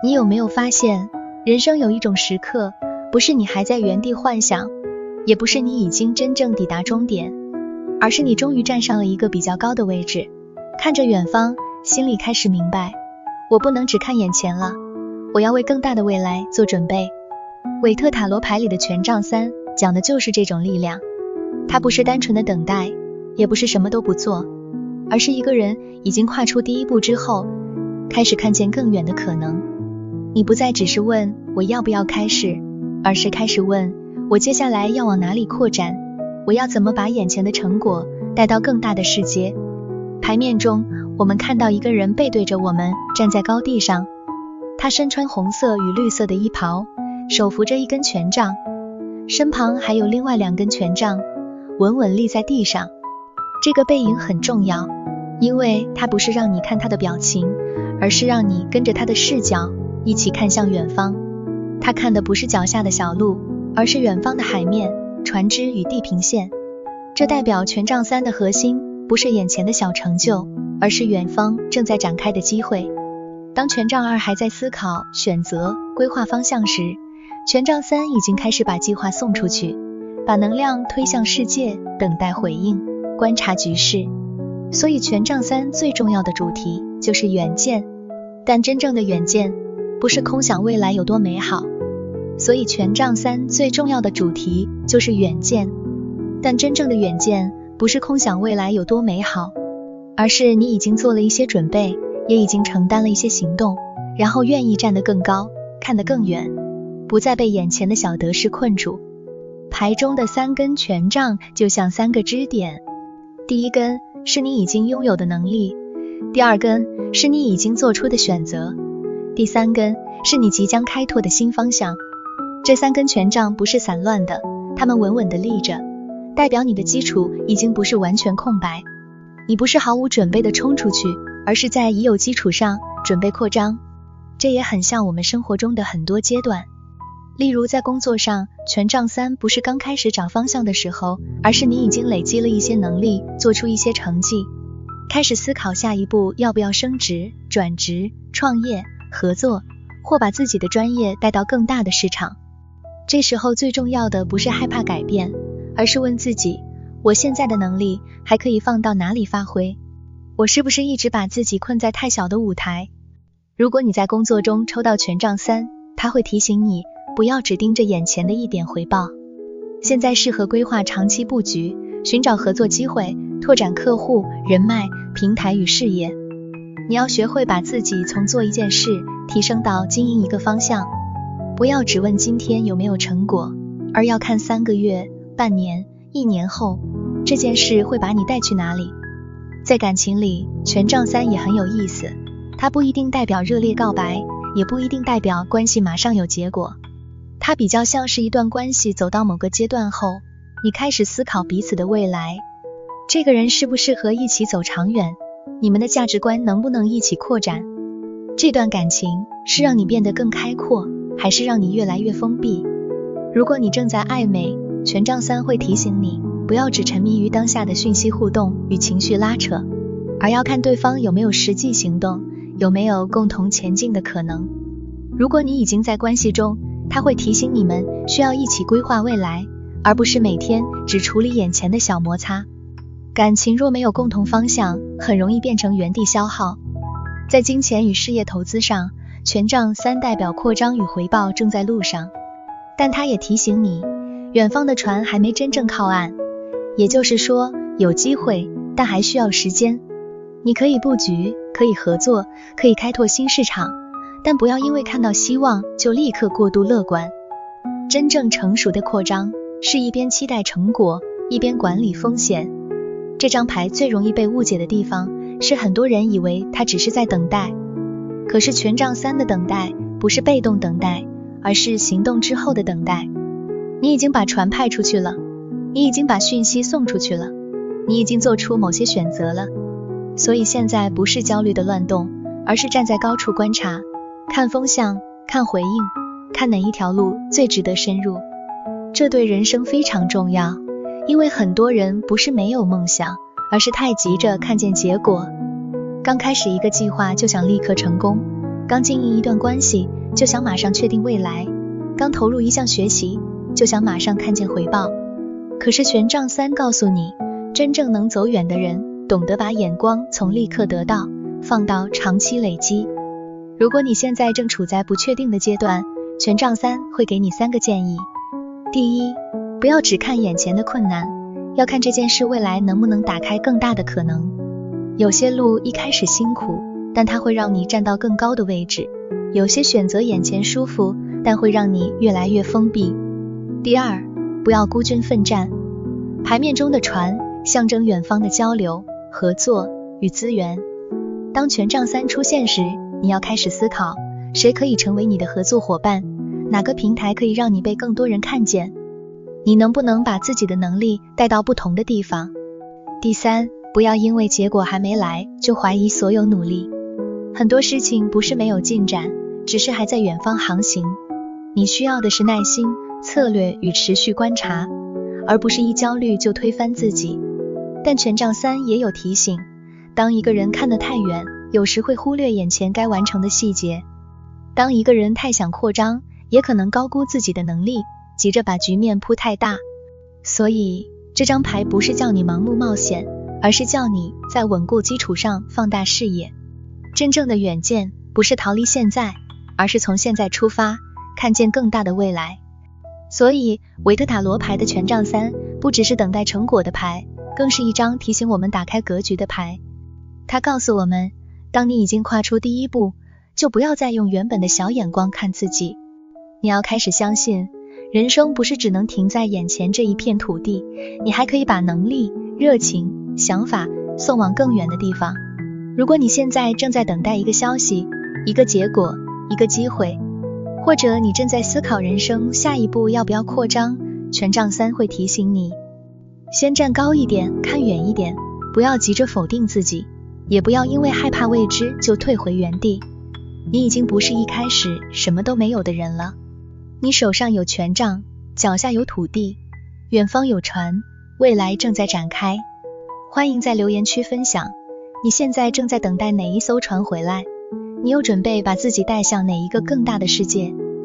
你有没有发现，人生有一种时刻，不是你还在原地幻想，也不是你已经真正抵达终点，而是你终于站上了一个比较高的位置，看着远方，心里开始明白，我不能只看眼前了，我要为更大的未来做准备。韦特塔罗牌里的权杖三讲的就是这种力量，它不是单纯的等待，也不是什么都不做，而是一个人已经跨出第一步之后，开始看见更远的可能。你不再只是问我要不要开始，而是开始问我接下来要往哪里扩展，我要怎么把眼前的成果带到更大的世界。牌面中我们看到一个人背对着我们站在高地上，他身穿红色与绿色的衣袍，手扶着一根权杖，身旁还有另外2根权杖稳稳立在地上。这个背影很重要，因为它不是让你看他的表情，而是让你跟着他的视角一起看向远方。他看的不是脚下的小路，而是远方的海面、船只与地平线。这代表权杖三的核心不是眼前的小成就，而是远方正在展开的机会。当权杖二还在思考、选择、规划方向时，权杖三已经开始把计划送出去，把能量推向世界，等待回应，观察局势。所以权杖三最重要的主题就是远见，但真正的远见不是空想未来有多美好。所以权杖三最重要的主题就是远见，但真正的远见不是空想未来有多美好，而是你已经做了一些准备，也已经承担了一些行动，然后愿意站得更高，看得更远，不再被眼前的小得失困住。牌中的3根权杖就像3个支点，第一根是你已经拥有的能力，第2根是你已经做出的选择，第3根是你即将开拓的新方向。这3根权杖不是散乱的，它们稳稳地立着，代表你的基础已经不是完全空白，你不是毫无准备地冲出去，而是在已有基础上准备扩张。这也很像我们生活中的很多阶段，例如在工作上，权杖三不是刚开始找方向的时候，而是你已经累积了一些能力，做出一些成绩，开始思考下一步要不要升职、转职、创业、合作，或把自己的专业带到更大的市场。这时候最重要的不是害怕改变，而是问自己，我现在的能力还可以放到哪里发挥？我是不是一直把自己困在太小的舞台？如果你在工作中抽到权杖三，它会提醒你不要只盯着眼前的一点回报。现在适合规划长期布局，寻找合作机会，拓展客户、人脉、平台与事业。你要学会把自己从做一件事提升到经营一个方向，不要只问今天有没有成果，而要看3个月、半年、1年后，这件事会把你带去哪里。在感情里，权杖三也很有意思，它不一定代表热烈告白，也不一定代表关系马上有结果，它比较像是一段关系走到某个阶段后，你开始思考彼此的未来，这个人适不适合一起走长远，你们的价值观能不能一起扩展。这段感情是让你变得更开阔，还是让你越来越封闭？如果你正在暧昧，权杖三会提醒你不要只沉迷于当下的讯息互动与情绪拉扯，而要看对方有没有实际行动，有没有共同前进的可能。如果你已经在关系中，他会提醒你们需要一起规划未来，而不是每天只处理眼前的小摩擦。感情若没有共同方向，很容易变成原地消耗。在金钱与事业投资上，权杖三代表扩张与回报正在路上，但它也提醒你，远方的船还没真正靠岸，也就是说，有机会，但还需要时间。你可以布局，可以合作，可以开拓新市场，但不要因为看到希望就立刻过度乐观。真正成熟的扩张是一边期待成果，一边管理风险。这张牌最容易被误解的地方是很多人以为它只是在等待，可是权杖三的等待不是被动等待，而是行动之后的等待。你已经把船派出去了，你已经把讯息送出去了，你已经做出某些选择了，所以现在不是焦虑的乱动，而是站在高处观察，看风向，看回应，看哪一条路最值得深入。这对人生非常重要，因为很多人不是没有梦想，而是太急着看见结果。刚开始一个计划就想立刻成功，刚经营一段关系就想马上确定未来，刚投入一项学习就想马上看见回报。可是权杖三告诉你，真正能走远的人懂得把眼光从立刻得到放到长期累积。如果你现在正处在不确定的阶段，权杖三会给你3个建议。第一，不要只看眼前的困难，要看这件事未来能不能打开更大的可能。有些路一开始辛苦，但它会让你站到更高的位置；有些选择眼前舒服，但会让你越来越封闭。第二，不要孤军奋战。牌面中的船象征远方的交流、合作与资源。当权杖三出现时，你要开始思考，谁可以成为你的合作伙伴，哪个平台可以让你被更多人看见，你能不能把自己的能力带到不同的地方。第三，不要因为结果还没来就怀疑所有努力。很多事情不是没有进展，只是还在远方航行。你需要的是耐心、策略与持续观察，而不是一焦虑就推翻自己。但权杖三也有提醒，当一个人看得太远，有时会忽略眼前该完成的细节。当一个人太想扩张，也可能高估自己的能力，急着把局面铺太大。所以这张牌不是叫你盲目冒险，而是叫你在稳固基础上放大视野。真正的远见不是逃离现在，而是从现在出发，看见更大的未来。所以维特塔罗牌的权杖三不只是等待成果的牌，更是一张提醒我们打开格局的牌。它告诉我们，当你已经跨出第一步，就不要再用原本的小眼光看自己。你要开始相信，人生不是只能停在眼前这一片土地，你还可以把能力、热情、想法送往更远的地方。如果你现在正在等待一个消息、一个结果、一个机会，或者你正在思考人生下一步要不要扩张，权杖三会提醒你，先站高一点，看远一点，不要急着否定自己，也不要因为害怕未知就退回原地。你已经不是一开始什么都没有的人了，你手上有权杖，脚下有土地，远方有船，未来正在展开。欢迎在留言区分享，你现在正在等待哪一艘船回来？你有准备把自己带向哪一个更大的世界？